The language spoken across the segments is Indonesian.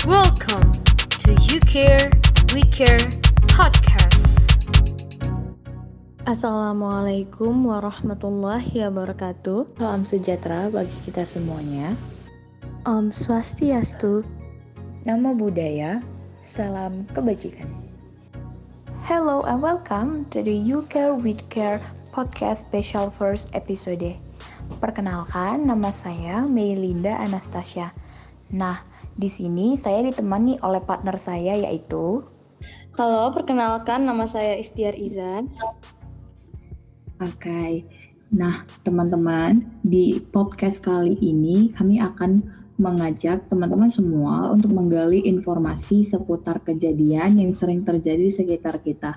Welcome to You Care, We Care podcast. Assalamualaikum warahmatullahi wabarakatuh. Salam sejahtera bagi kita semuanya. Om Swastiastu. Namo Buddhaya, salam kebajikan. Hello and welcome to the You Care With Care podcast special first episode. Perkenalkan, nama saya Melinda Anastasia. Nah, di sini saya ditemani oleh partner saya yaitu. Halo, perkenalkan nama saya Istiar Izan. Oke, nah teman-teman, di podcast kali ini kami akan mengajak teman-teman semua untuk menggali informasi seputar kejadian yang sering terjadi di sekitar kita.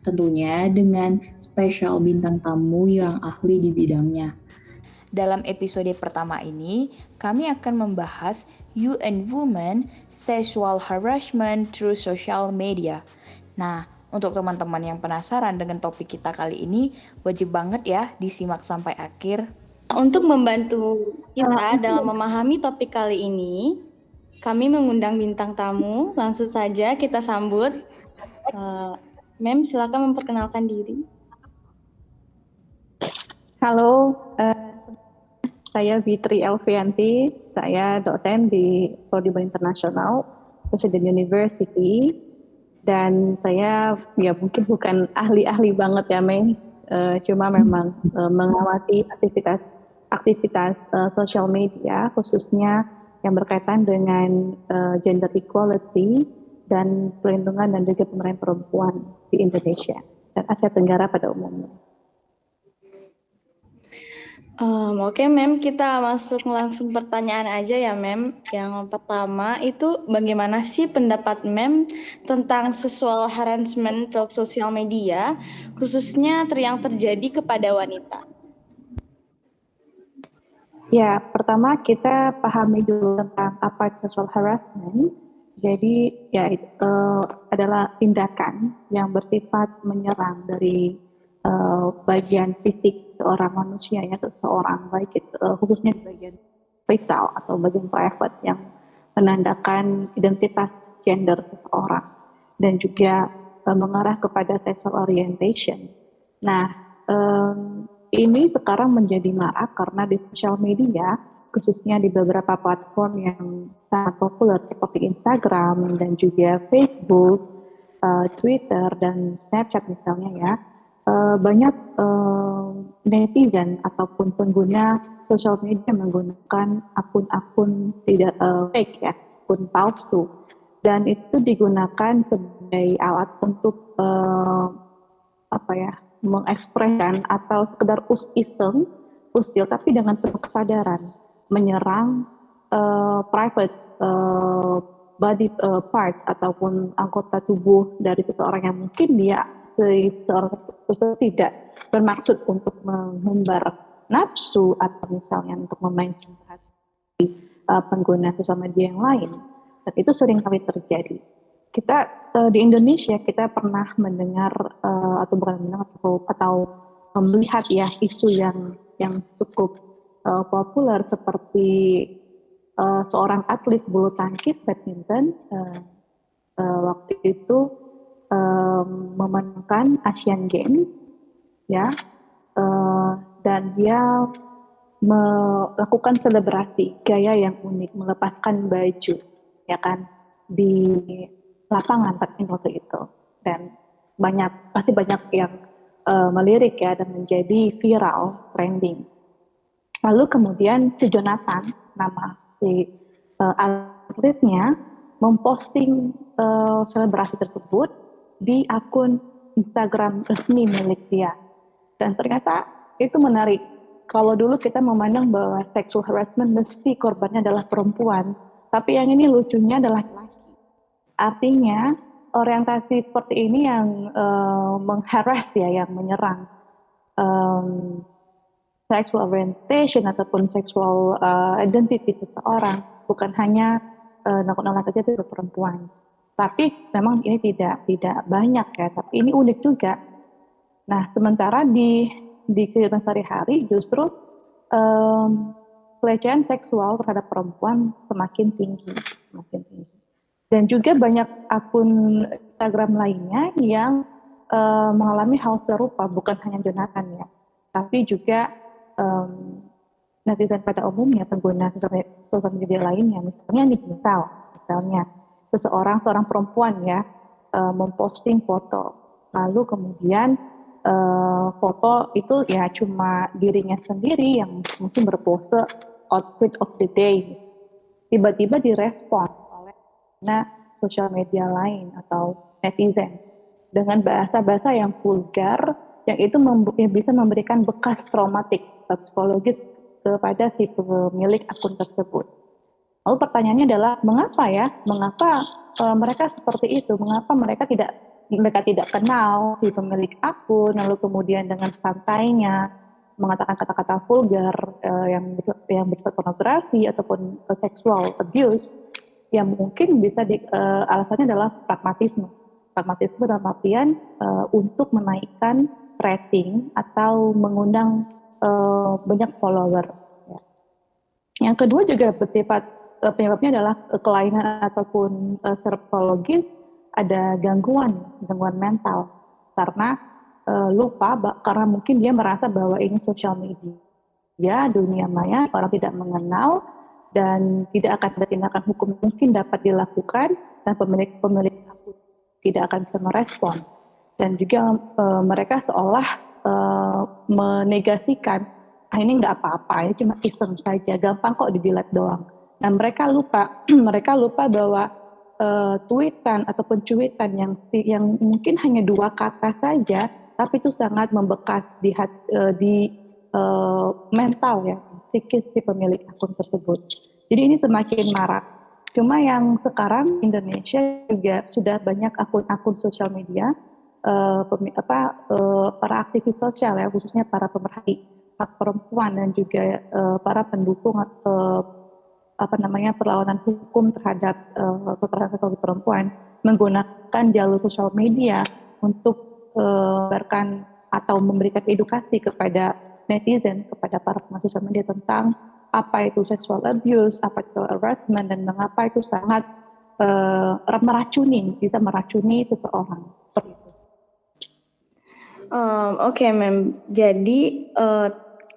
Tentunya dengan spesial bintang tamu yang ahli di bidangnya. Dalam episode pertama ini, kami akan membahas You and Women Sexual Harassment Through Social Media. Nah, untuk teman-teman yang penasaran dengan topik kita kali ini, wajib banget ya disimak sampai akhir. Untuk membantu kita dalam memahami topik kali ini, kami mengundang bintang tamu. Langsung saja kita sambut. Mem, silakan memperkenalkan diri. Halo, saya Fitri Elvianti, saya dosen di Prodi Internasional, Presiden University, dan saya ya mungkin bukan ahli-ahli banget ya Mei, cuma memang mengawasi aktivitas sosial media, khususnya yang berkaitan dengan gender equality dan perlindungan dan juga pemberdayaan perempuan di Indonesia dan Asia Tenggara pada umumnya. Oke, Mem, kita masuk langsung pertanyaan aja ya, Mem. Yang pertama itu bagaimana sih pendapat Mem tentang sexual harassment di sosial media, khususnya yang terjadi kepada wanita? Ya, pertama kita pahami dulu tentang apa sexual harassment. Jadi, ya adalah tindakan yang bersifat menyerang dari bagian fisik seorang manusia ya, seseorang, baik khususnya di bagian vital atau bagian private yang menandakan identitas gender seseorang dan juga mengarah kepada sexual orientation. Nah, ini sekarang menjadi marak karena di sosial media, khususnya di beberapa platform yang sangat populer seperti Instagram dan juga Facebook, Twitter dan Snapchat misalnya ya, banyak netizen ataupun pengguna sosial media menggunakan akun-akun tidak fake ya, akun palsu, dan itu digunakan sebagai alat untuk mengekspresikan atau sekedar usil tapi dengan penuh kesadaran menyerang private body parts ataupun anggota tubuh dari seseorang yang mungkin dia seorang tersebut tidak bermaksud untuk mengumbar nafsu atau misalnya untuk memancing hati pengguna sosial media yang lain, dan itu sering kali terjadi. Kita di Indonesia kita pernah mendengar atau melihat ya isu yang cukup populer seperti seorang atlet bulu tangkis badminton waktu itu memenangkan Asian Games ya, dan dia melakukan selebrasi gaya yang unik, melepaskan baju ya kan di lapangan waktu itu, dan pasti banyak yang melirik ya dan menjadi viral trending. Lalu kemudian si Jonathan, nama si atletnya, memposting selebrasi tersebut di akun Instagram resmi milik dia. Dan ternyata itu menarik. Kalau dulu kita memandang bahwa sexual harassment mesti korbannya adalah perempuan, tapi yang ini lucunya adalah laki-laki. Artinya orientasi seperti ini yang meng-harass ya, yang menyerang sexual orientation ataupun sexual identity seseorang, bukan hanya nakut-nakut saja itu perempuan. Tapi memang ini tidak banyak ya, tapi ini unik juga. Nah, sementara di kehidupan sehari-hari justru pelecehan seksual terhadap perempuan semakin tinggi. Dan juga banyak akun Instagram lainnya yang mengalami hal serupa, bukan hanya Jonathan ya, tapi juga netizen pada umumnya, pengguna sosial media lainnya. Misalnya seorang perempuan ya memposting foto, lalu kemudian foto itu ya cuma dirinya sendiri yang mungkin berpose outfit of the day, tiba-tiba direspon oleh sosial media lain atau netizen dengan bahasa-bahasa yang vulgar, yang itu yang bisa memberikan bekas traumatik psikologis kepada si pemilik akun tersebut. Lalu pertanyaannya adalah mengapa mereka seperti itu? Mengapa mereka tidak kenal si pemilik akun, lalu kemudian dengan santainya mengatakan kata-kata vulgar yang bersifat pornografi ataupun sexual abuse, yang mungkin bisa alasannya adalah pragmatisme. Pragmatisme dalam artian untuk menaikkan rating atau mengundang banyak follower. Ya. Yang kedua juga bersifat penyebabnya adalah kelainan ataupun psikologis, ada gangguan mental karena karena mungkin dia merasa bahwa ini sosial media, dunia maya, orang tidak mengenal dan tidak akan ada tindakan hukum mungkin dapat dilakukan dan pemilik akun tidak akan bisa merespon, dan juga mereka seolah menegasikan ini nggak apa-apa, ini cuma iseng saja, gampang kok di-delete doang. Nah mereka lupa bahwa tweetan ataupun cuitan yang mungkin hanya 2 kata saja, tapi itu sangat membekas di mental ya, psikis si pemilik akun tersebut. Jadi ini semakin marak. Cuma yang sekarang Indonesia juga sudah banyak akun-akun sosial media, para aktivis sosial ya, khususnya para pemerhati hak perempuan dan juga para pendukung perlawanan hukum terhadap kekerasan seksual perempuan menggunakan jalur sosial media untuk memberikan atau memberikan edukasi kepada netizen, kepada para pengguna sosial media tentang apa itu sexual abuse, apa itu harassment, dan mengapa itu sangat bisa meracuni seseorang. Seperti itu. Oke, Mem. Jadi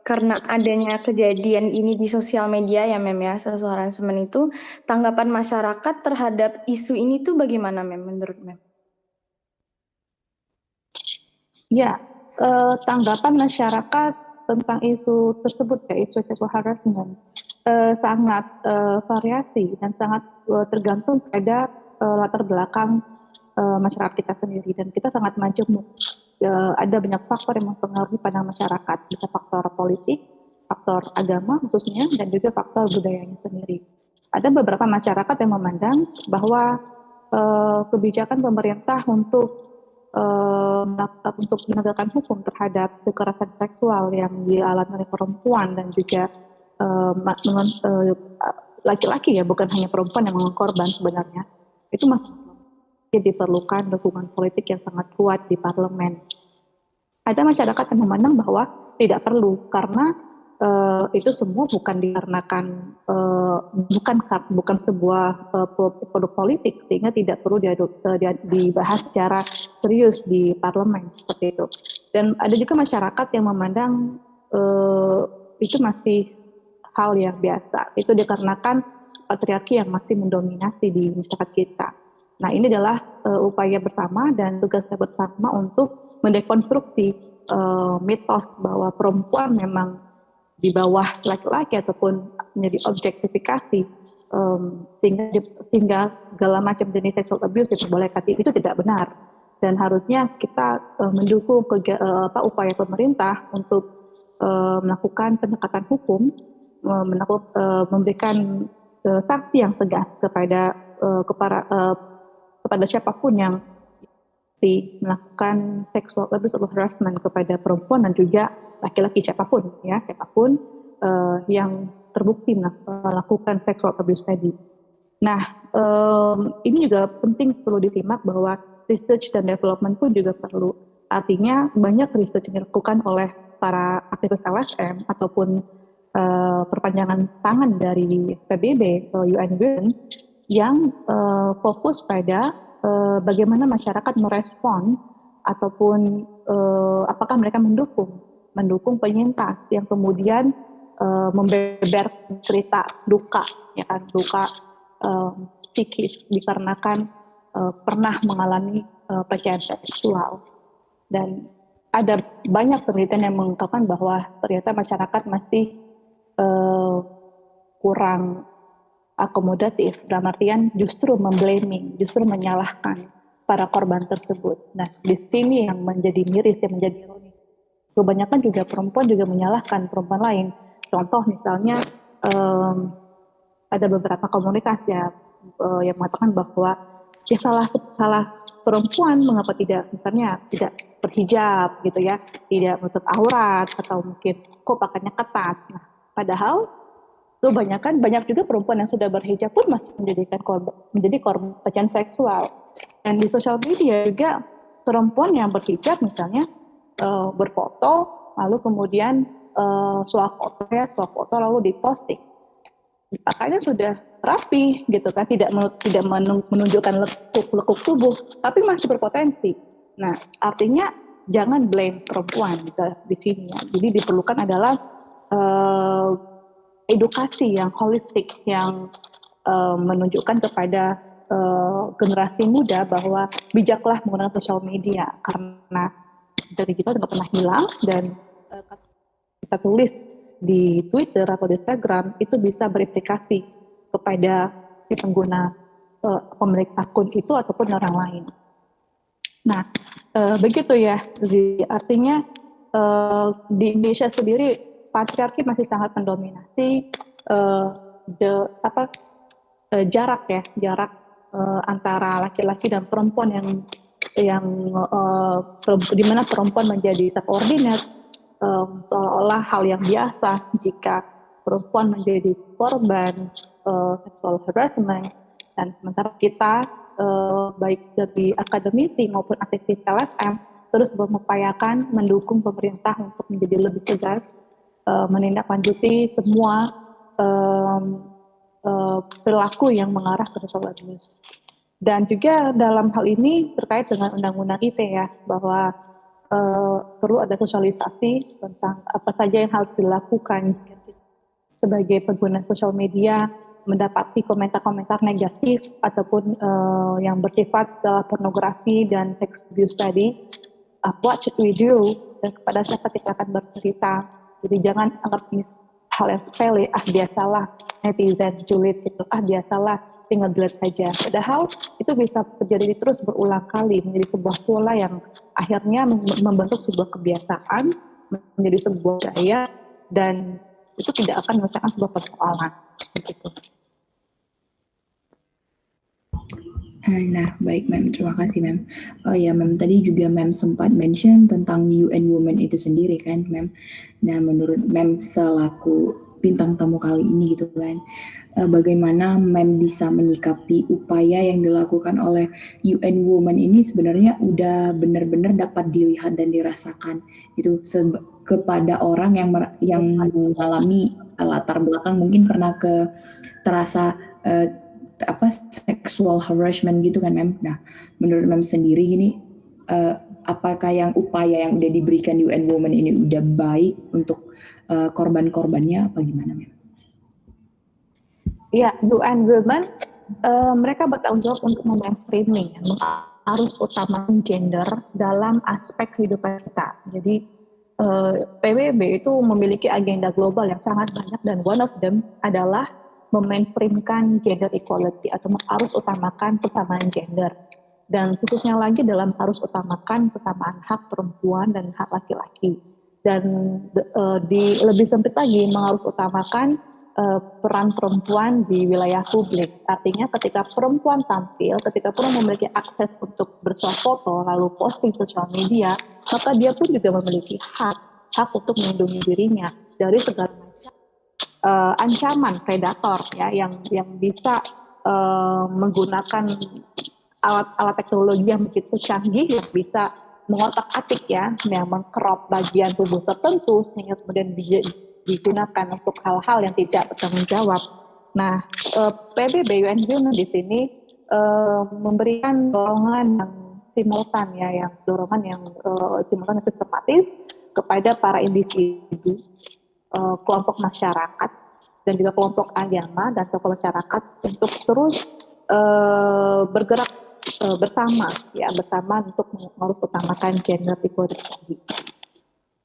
karena adanya kejadian ini di sosial media ya, Mem ya, sexual harassment itu, tanggapan masyarakat terhadap isu ini tuh bagaimana, Mem, menurut Mem? Ya, tanggapan masyarakat tentang isu tersebut ya, isu sexual harassment sangat variasi dan sangat tergantung pada latar belakang masyarakat kita sendiri, dan kita sangat majemuk. Ada banyak faktor yang mempengaruhi pandangan masyarakat, bisa faktor politik, faktor agama khususnya, dan juga faktor budayanya sendiri. Ada beberapa masyarakat yang memandang bahwa kebijakan pemerintah untuk menegakkan hukum terhadap kekerasan seksual yang dialami oleh perempuan dan juga laki-laki ya, bukan hanya perempuan yang menjadi korban sebenarnya, itu masih diperlukan dukungan politik yang sangat kuat di parlemen. Ada masyarakat yang memandang bahwa tidak perlu karena itu semua bukan dikarenakan bukan sebuah produk politik, sehingga tidak perlu dibahas secara serius di parlemen seperti itu. Dan ada juga masyarakat yang memandang itu masih hal yang biasa. Itu dikarenakan patriarki yang masih mendominasi di masyarakat kita. Nah, ini adalah upaya bersama dan tugasnya bersama untuk mendekonstruksi mitos bahwa perempuan memang di bawah laki-laki ataupun menjadi objektifikasi, sehingga segala macam jenis sexual abuse diperbolehkan. Itu tidak benar, dan harusnya kita mendukung upaya pemerintah untuk melakukan pendekatan hukum, memberikan sanksi yang tegas kepada siapapun yang melakukan sexual abuse atau harassment kepada perempuan dan juga laki-laki, siapapun yang terbukti melakukan sexual abuse tadi. Nah, ini juga penting, perlu disimak bahwa research dan development pun juga perlu. Artinya banyak research yang dilakukan oleh para aktivis LSM ataupun perpanjangan tangan dari PBB atau UN Women yang fokus pada bagaimana masyarakat merespon ataupun apakah mereka mendukung penyintas yang kemudian membeber cerita duka, ya kan, duka psikis dikarenakan pernah mengalami pelecehan seksual. Dan ada banyak penelitian yang mengungkapkan bahwa ternyata masyarakat masih kurang akomodatif, dalam artian justru memblaming, justru menyalahkan para korban tersebut. Nah, di sini yang menjadi miris, yang menjadi ironis. Kebanyakan juga perempuan juga menyalahkan perempuan lain. Contoh misalnya ada beberapa komunitas yang mengatakan bahwa ya salah perempuan mengapa tidak berhijab gitu ya, tidak menutup aurat atau mungkin kok pakainya ketat. Nah, padahal banyak juga perempuan yang sudah berhijab pun masih menjadi korban pelecehan seksual. Dan di sosial media juga perempuan yang berhijab misalnya berfoto lalu kemudian swap foto lalu diposting. Pakainya sudah rapi gitu kan, tidak menunjukkan lekuk tubuh, tapi masih berpotensi. Nah, artinya jangan blame perempuan gitu, di sini ya. Jadi diperlukan adalah edukasi yang holistik yang menunjukkan kepada generasi muda bahwa bijaklah menggunakan sosial media karena dari kita tidak pernah hilang dan kita tulis di Twitter atau di Instagram itu bisa berimplikasi kepada si pengguna pemilik akun itu ataupun orang lain. Nah, begitu ya. Jadi artinya di Indonesia sendiri patriarki masih sangat mendominasi jarak antara laki-laki dan perempuan yang di mana perempuan menjadi subordinate, seolah-olah hal yang biasa jika perempuan menjadi korban sexual harassment, dan sementara kita baik dari akademisi maupun aktivis LSM terus mengupayakan mendukung pemerintah untuk menjadi lebih tegas menindaklanjuti semua perilaku yang mengarah ke sexual abuse. Dan juga dalam hal ini terkait dengan undang-undang ITE ya, bahwa perlu ada sosialisasi tentang apa saja yang harus dilakukan sebagai pengguna sosial media mendapati komentar-komentar negatif ataupun yang bersifat pornografi dan sex abuse tadi. What should we do? Dan kepada siapa kita akan bercerita? Jadi jangan anggap ini hal yang sepele, biasalah netizen julid itu, biasalah tinggal delete saja. Padahal itu bisa terjadi terus berulang kali menjadi sebuah pola yang akhirnya membentuk sebuah kebiasaan, menjadi sebuah gaya, dan itu tidak akan menyelesaikan sebuah persoalan. Begitu. Nah, baik Mem, terima kasih Mem. Oh ya Mem, tadi juga Mem sempat mention tentang UN Women itu sendiri kan Mem. Nah, menurut Mem selaku bintang tamu kali ini gitu kan, bagaimana Mem bisa menyikapi upaya yang dilakukan oleh UN Women ini sebenarnya udah benar-benar dapat dilihat dan dirasakan itu kepada orang yang mengalami latar belakang mungkin pernah terasa sexual harassment gitu kan Mem. Nah, menurut Mem sendiri gini, apakah upaya yang udah diberikan UN Women ini udah baik untuk korban-korbannya apa gimana Mem? Ya, UN Women mereka bertanggung jawab untuk memainstreaming, harus utamakan gender dalam aspek kehidupan kita. Jadi PBB itu memiliki agenda global yang sangat banyak dan one of them adalah memainstreamkan gender equality atau harus utamakan kesamaan gender, dan khususnya lagi dalam harus utamakan kesamaan hak perempuan dan hak laki-laki, dan lebih sempit lagi harus utamakan peran perempuan di wilayah publik. Artinya ketika perempuan tampil, ketika perempuan memiliki akses untuk bersuah foto lalu posting sosial media, maka dia pun juga memiliki hak untuk melindungi dirinya dari segala ancaman predator ya yang bisa menggunakan alat teknologi yang begitu canggih yang bisa mengotak-atik ya, yang mengcrop bagian tubuh tertentu sehingga kemudian digunakan untuk hal-hal yang tidak bertanggung jawab. Nah, PBB UN Women di sini memberikan dorongan yang simultan ya, simultan dan sistematis kepada para individu, kelompok masyarakat dan juga kelompok agama dan tokoh masyarakat untuk terus bergerak bersama untuk mengurus utamakan gender equality.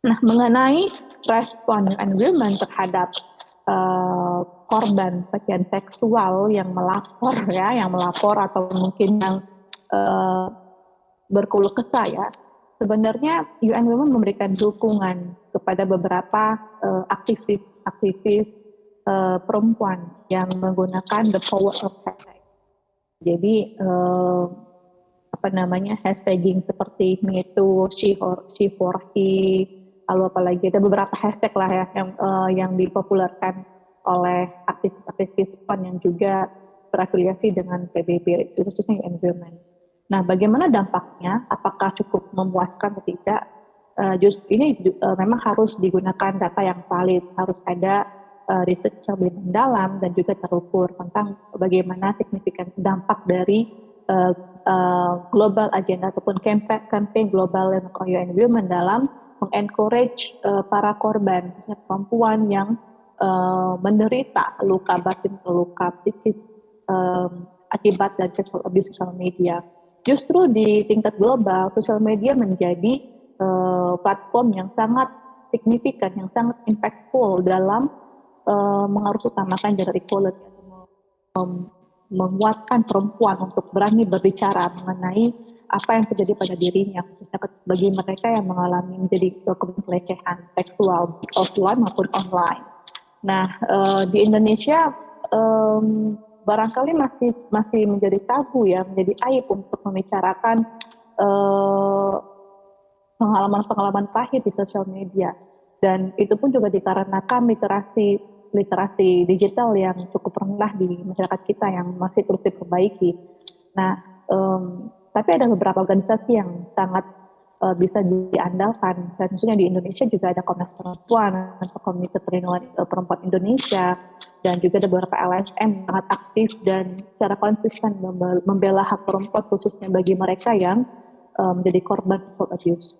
Nah, mengenai respon UN Women terhadap korban pelecehan seksual yang melapor atau mungkin yang berkeluh kesah ya, sebenarnya UN Women memberikan dukungan kepada beberapa aktivis perempuan yang menggunakan the power of hashtag. Jadi hashtagging seperti MeToo, She for He, lalu apalagi ada beberapa hashtag lah ya yang dipopulerkan oleh aktivis perempuan yang juga berafiliasi dengan PBB, khususnya UN Women. Nah, bagaimana dampaknya? Apakah cukup memuaskan atau tidak? Ini memang harus digunakan data yang valid, harus ada riset yang lebih mendalam dan juga terukur tentang bagaimana signifikan dampak dari global agenda ataupun campaign global UN Women dalam mengencourage para korban, perempuan yang menderita luka batin atau luka psikis akibat dari sexual abuse sosial media. Justru di tingkat global, sosial media menjadi platform yang sangat signifikan, yang sangat impactful dalam mengurus utamakan gender equality, menguatkan perempuan untuk berani berbicara mengenai apa yang terjadi pada dirinya, khususnya bagi mereka yang mengalami menjadi korban pelecehan seksual offline maupun online. Nah, di Indonesia barangkali masih menjadi tabu ya, menjadi aib untuk membicarakan pengalaman-pengalaman pahit di sosial media, dan itu pun juga dikarenakan literasi digital yang cukup rendah di masyarakat kita yang masih terus diperbaiki. Nah, tapi ada beberapa organisasi yang sangat bisa diandalkan, dan khususnya di Indonesia juga ada Komnas Perempuan atau Komite Perlindungan Perempuan Indonesia, dan juga ada beberapa LSM yang sangat aktif dan secara konsisten membela hak perempuan, khususnya bagi mereka yang menjadi korban sexual abuse.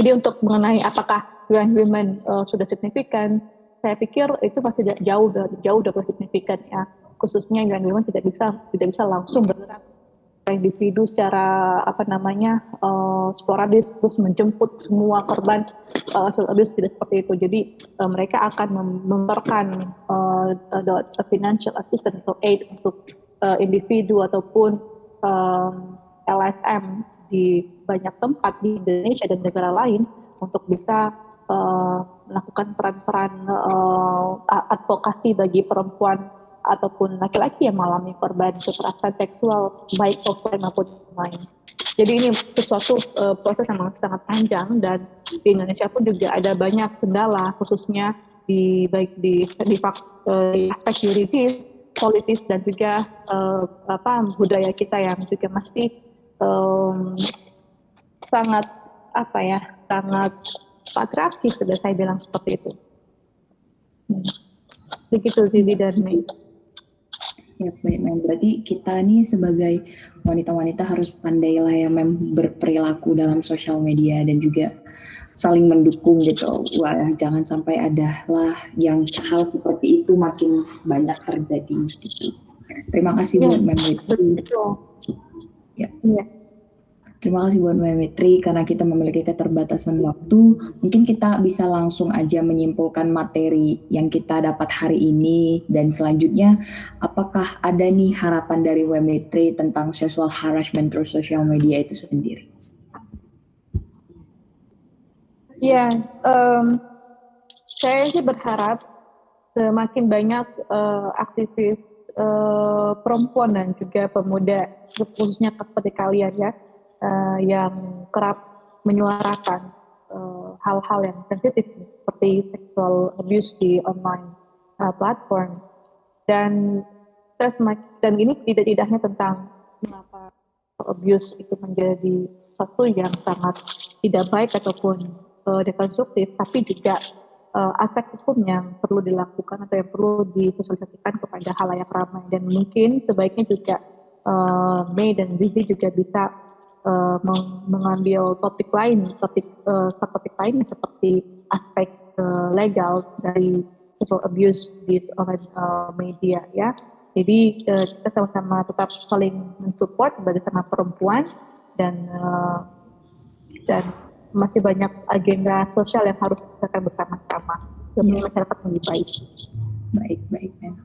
Jadi untuk mengenai apakah UN Women sudah signifikan, saya pikir itu masih jauh dari signifikan ya. Khususnya UN Women tidak bisa langsung bergerak individu secara sporadis terus menjemput semua korban sexual abuse, tidak seperti itu. Jadi mereka akan memberikan financial assistance atau aid untuk individu ataupun LSM di banyak tempat di Indonesia dan negara lain untuk bisa melakukan peran-peran advokasi bagi perempuan ataupun laki-laki yang mengalami korban kekerasan seksual baik offline maupun online. Jadi ini sesuatu proses yang sangat panjang, dan di Indonesia pun juga ada banyak kendala, khususnya di aspek yuridis, politis, dan juga budaya kita yang juga masih sangat patriarkis, sudah saya bilang seperti itu. Begitu Zizi dan Mei. Ya, baik, Mem. Berarti kita nih sebagai wanita-wanita harus pandai lah ya, Mem, berperilaku dalam sosial media dan juga saling mendukung gitu. Wah, jangan sampai ada lah yang hal seperti itu makin banyak terjadi gitu. Terima kasih buat Mem Mitri. Ya. Terima kasih buat Mem Mitri, karena kita memiliki keterbatasan waktu. Mungkin kita bisa langsung aja menyimpulkan materi yang kita dapat hari ini, dan selanjutnya apakah ada nih harapan dari Mem Mitri tentang sexual harassment through social media itu sendiri? Ya, saya sih berharap semakin banyak aktivis perempuan dan juga pemuda, khususnya seperti kalian ya, yang kerap menyuarakan hal-hal yang sensitif seperti sexual abuse di online platform, dan ini tidak hanya tentang mengapa abuse itu menjadi sesuatu yang sangat tidak baik ataupun dekonstruktif, tapi juga aspek hukum yang perlu dilakukan atau yang perlu disosialisasikan kepada halayak ramai, dan mungkin sebaiknya juga Mei dan Zizi juga bisa mengambil topik lain seperti aspek legal dari sexual abuse di online media ya. Jadi kita sama-sama tetap saling mensupport bersama perempuan dan masih banyak agenda sosial yang harus kita bersama-sama demi masyarakat lebih baik. Baik, Mem.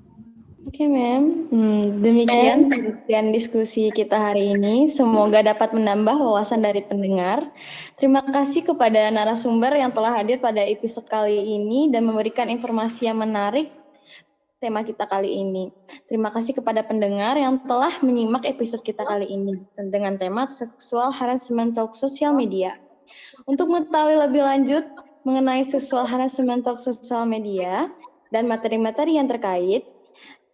Oke, Mem. Demikian diskusi kita hari ini. Semoga dapat menambah wawasan dari pendengar. Terima kasih kepada narasumber yang telah hadir pada episode kali ini dan memberikan informasi yang menarik tema kita kali ini. Terima kasih kepada pendengar yang telah menyimak episode kita kali ini dengan tema Sexual Harassment Talk Social Media. Untuk mengetahui lebih lanjut mengenai Sexual Harassment Talk Social Media dan materi-materi yang terkait,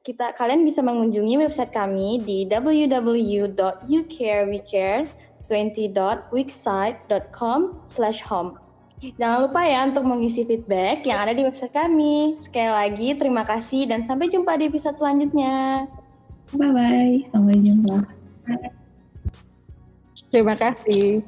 kalian bisa mengunjungi website kami di www.youcarewecare20.wixsite.com/home. Jangan lupa ya untuk mengisi feedback yang ada di website kami. Sekali lagi terima kasih dan sampai jumpa di episode selanjutnya. Bye-bye, sampai jumpa. Terima kasih.